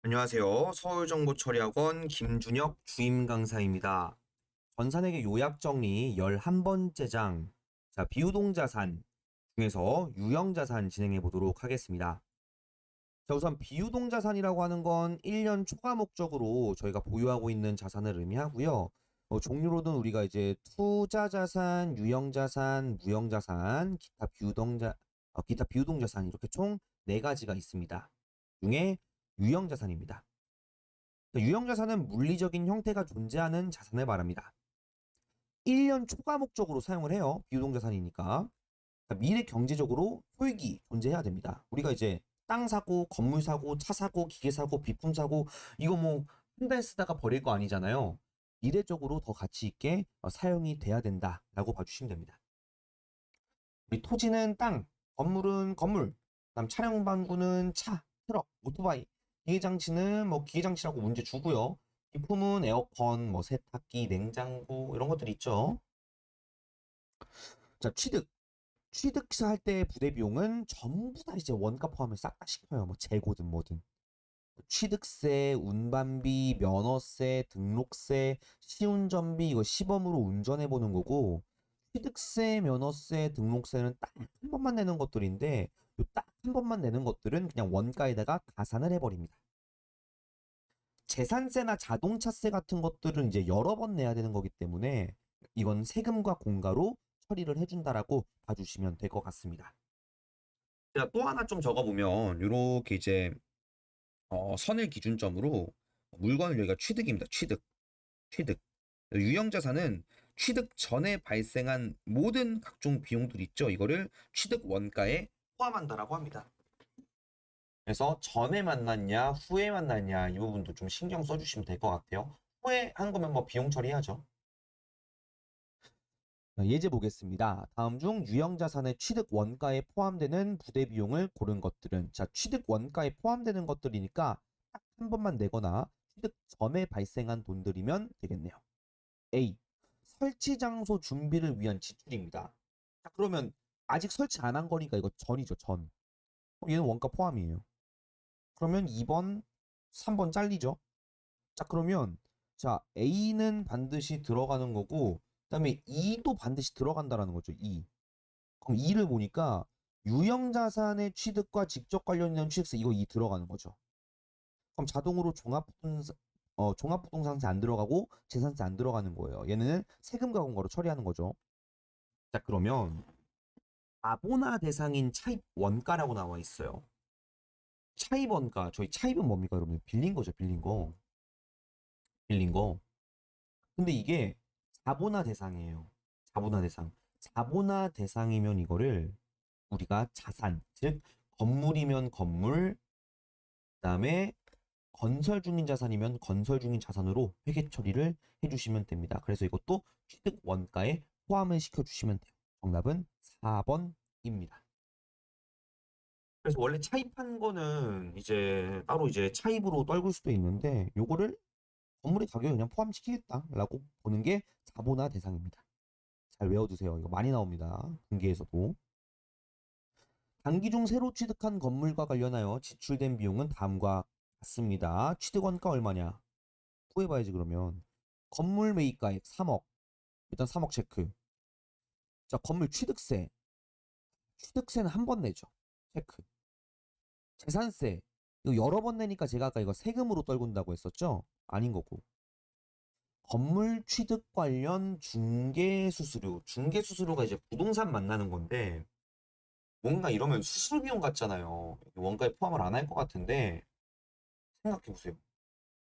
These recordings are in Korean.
안녕하세요. 서울정보처리학원 김준혁 주임 강사입니다. 전산회계 요약 정리 11번째 장, 자, 비유동자산 중에서 유형자산 진행해 보도록 하겠습니다. 자, 우선 비유동자산이라고 하는 건 1년 초과 목적으로 저희가 보유하고 있는 자산을 의미하고요. 종류로는 우리가 이제 투자자산, 유형자산, 무형자산, 기타 비유동자산 이렇게 총 4가지가 있습니다. 중에 유형자산입니다. 유형자산은 물리적인 형태가 존재하는 자산을 말합니다. 1년 초과 목적으로 사용을 해요. 비유동자산이니까. 미래 경제적으로 효익이 존재해야 됩니다. 우리가 이제 땅 사고, 건물 사고, 차 사고, 기계 사고, 비품 사고, 이거 뭐 한 달 쓰다가 버릴 거 아니잖아요. 미래적으로 더 가치 있게 사용이 돼야 된다라고 봐주시면 됩니다. 우리 토지는 땅, 건물은 건물, 그다음 차량 반구는 차, 트럭, 오토바이, 기계장치는 뭐 기계장치라고 문제 주고요. 비품은 에어컨, 뭐 세탁기, 냉장고 이런 것들 있죠. 자, 취득사 할 때 부대 비용은 전부 다 이제 원가 포함을 싹 다 시켜요. 뭐 재고든 뭐든. 취득세, 운반비, 면허세, 등록세, 시운전비 이거 시범으로 운전해 보는 거고 취득세, 면허세, 등록세는 딱 한 번만 내는 것들인데 딱 한 번만 내는 것들은 그냥 원가에다가 가산을 해버립니다. 재산세나 자동차세 같은 것들은 이제 여러 번 내야 되는 거기 때문에 이건 세금과 공가로 처리를 해준다라고 봐주시면 될 것 같습니다. 제가 또 하나 좀 적어보면 이렇게 이제 선을 기준점으로 물건을 여기가 취득입니다. 취득. 유형자산은 취득 전에 발생한 모든 각종 비용들 있죠. 이거를 취득 원가에 포함한다라고 합니다. 그래서 전에 만났냐, 후에 만났냐 이 부분도 좀 신경 써주시면 될 것 같아요. 후에 한 거면 뭐 비용 처리해야죠. 예제 보겠습니다. 다음 중 유형자산의 취득 원가에 포함되는 부대 비용을 고른 것들은 자 취득 원가에 포함되는 것들이니까 딱 한 번만 내거나 취득 전에 발생한 돈들이면 되겠네요. A. 설치 장소 준비를 위한 지출입니다. 자 그러면 아직 설치 안 한 거니까 이거 전이죠 전. 얘는 원가 포함이에요. 그러면 2번, 3번 잘리죠. 자 그러면 자 A는 반드시 들어가는 거고 그다음에 E도 반드시 들어간다라는 거죠. E. 그럼 E를 보니까 유형자산의 취득과 직접 관련 있는 취득세 이거 E 들어가는 거죠. 그럼 자동으로 종합부동산세 안 들어가고 재산세 안 들어가는 거예요. 얘는 세금과 공과로 처리하는 거죠. 자 그러면 자본화 대상인 차입 원가라고 나와 있어요. 차입 원가 저희 차입은 뭡니까 여러분? 빌린 거죠 빌린 거. 빌린 거. 근데 이게 자본화 대상이에요. 자본화 대상. 자본화 대상이면 이거를 우리가 자산, 즉 건물이면 건물, 그다음에 건설 중인 자산이면 건설 중인 자산으로 회계 처리를 해주시면 됩니다. 그래서 이것도 취득 원가에 포함을 시켜주시면 돼요. 정답은 4번입니다. 그래서 원래 차입한 거는 이제 따로 이제 차입으로 떨굴 수도 있는데 요거를 건물의 가격에 그냥 포함시키겠다라고 보는 게 자본화 대상입니다. 잘 외워두세요. 이거 많이 나옵니다. 등기에서도. 단기 중 새로 취득한 건물과 관련하여 지출된 비용은 다음과 같습니다. 취득원가 얼마냐? 구해봐야지 그러면. 건물 매입가액 3억. 일단 3억 체크. 자, 건물 취득세. 취득세는 한 번 내죠. 체크. 재산세. 이거 여러 번 내니까 제가 아까 이거 세금으로 떨군다고 했었죠? 아닌 거고. 건물 취득 관련 중개수수료. 중개수수료가 이제 부동산 만나는 건데 뭔가 이러면 수술 비용 같잖아요. 원가에 포함을 안 할 것 같은데 생각해보세요.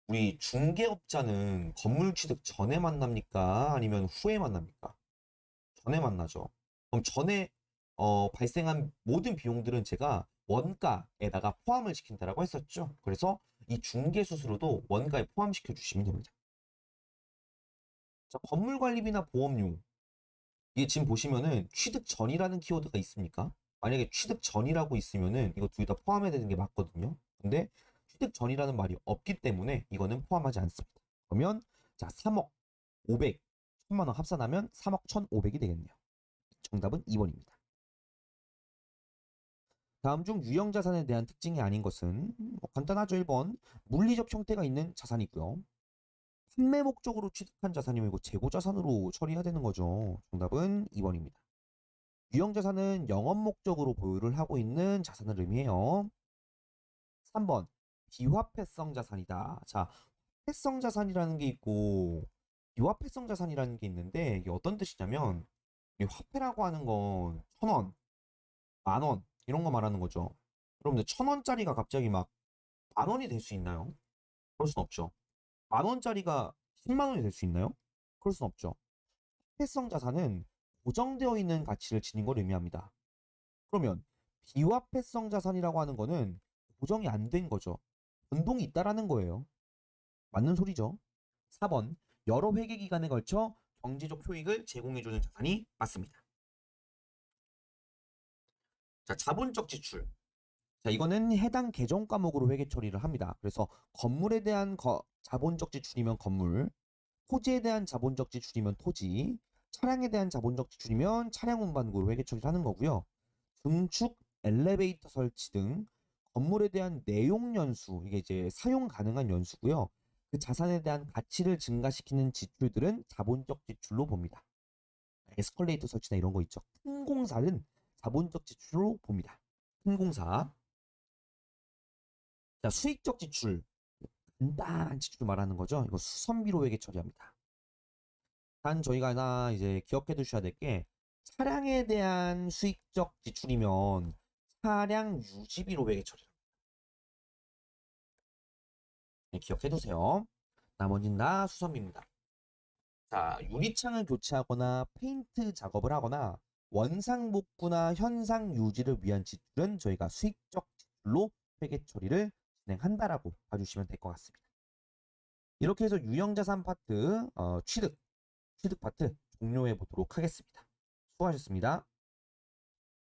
우리 중개업자는 건물 취득 전에 만납니까? 아니면 후에 만납니까? 전에 만나죠. 그럼 전에 발생한 모든 비용들은 제가 원가에다가 포함을 시킨다라고 했었죠. 그래서 이 중개 수수료도 원가에 포함시켜 주시면 됩니다. 자, 건물 관리비나 보험료. 이게 지금 보시면은 취득 전이라는 키워드가 있습니까? 만약에 취득 전이라고 있으면은 이거 둘 다 포함해야 되는 게 맞거든요. 근데 취득 전이라는 말이 없기 때문에 이거는 포함하지 않습니다. 그러면 자 3억 500 천만 원 합산하면 3억 1,500이 되겠네요. 정답은 2번입니다. 다음 중 유형자산에 대한 특징이 아닌 것은 간단하죠. 1번 물리적 형태가 있는 자산이고요. 판매 목적으로 취득한 자산이면 이거 재고자산으로 처리해야 되는 거죠. 정답은 2번입니다. 유형자산은 영업 목적으로 보유를 하고 있는 자산을 의미해요. 3번 비화폐성 자산이다. 자, 화폐성 자산이라는 게 있고 비화폐성 자산이라는 게 있는데 이게 어떤 뜻이냐면 이 화폐라고 하는 건 1,000원, 10,000원 이런 거 말하는 거죠. 여러분들 1,000원짜리가 갑자기 막 10,000원이 될 수 있나요? 그럴 순 없죠. 10,000원짜리가 10만 원이 될 수 있나요? 그럴 순 없죠. 화폐성 자산은 고정되어 있는 가치를 지닌 걸 의미합니다. 그러면 비화폐성 자산이라고 하는 거는 고정이 안 된 거죠. 변동이 있다라는 거예요. 맞는 소리죠. 4번 여러 회계 기간에 걸쳐 경제적 효익을 제공해주는 자산이 맞습니다. 자, 자본적 지출. 자, 이거는 해당 계정 과목으로 회계 처리를 합니다. 그래서 건물에 대한 자본적 지출이면 건물, 토지에 대한 자본적 지출이면 토지, 차량에 대한 자본적 지출이면 차량 운반구로 회계 처리를 하는 거고요. 증축, 엘리베이터 설치 등 건물에 대한 내용 연수, 이게 이제 사용 가능한 연수고요. 그 자산에 대한 가치를 증가시키는 지출들은 자본적 지출로 봅니다. 에스컬레이터 설치나 이런 거 있죠. 큰 공사는 자본적 지출로 봅니다. 큰 공사. 자, 수익적 지출. 간단한 지출 말하는 거죠. 이거 수선비로 회계 처리합니다. 단 저희가 하나 이제 기억해 두셔야 될 게 차량에 대한 수익적 지출이면 차량 유지비로 회계 처리합니다. 네, 기억해 두세요. 나머지는 다 수선비입니다. 자, 유리창을 교체하거나 페인트 작업을 하거나 원상 복구나 현상 유지를 위한 지출은 저희가 수익적 지출로 회계 처리를 진행한다라고 봐주시면 될 것 같습니다. 이렇게 해서 유형자산 파트 취득 파트 종료해 보도록 하겠습니다. 수고하셨습니다.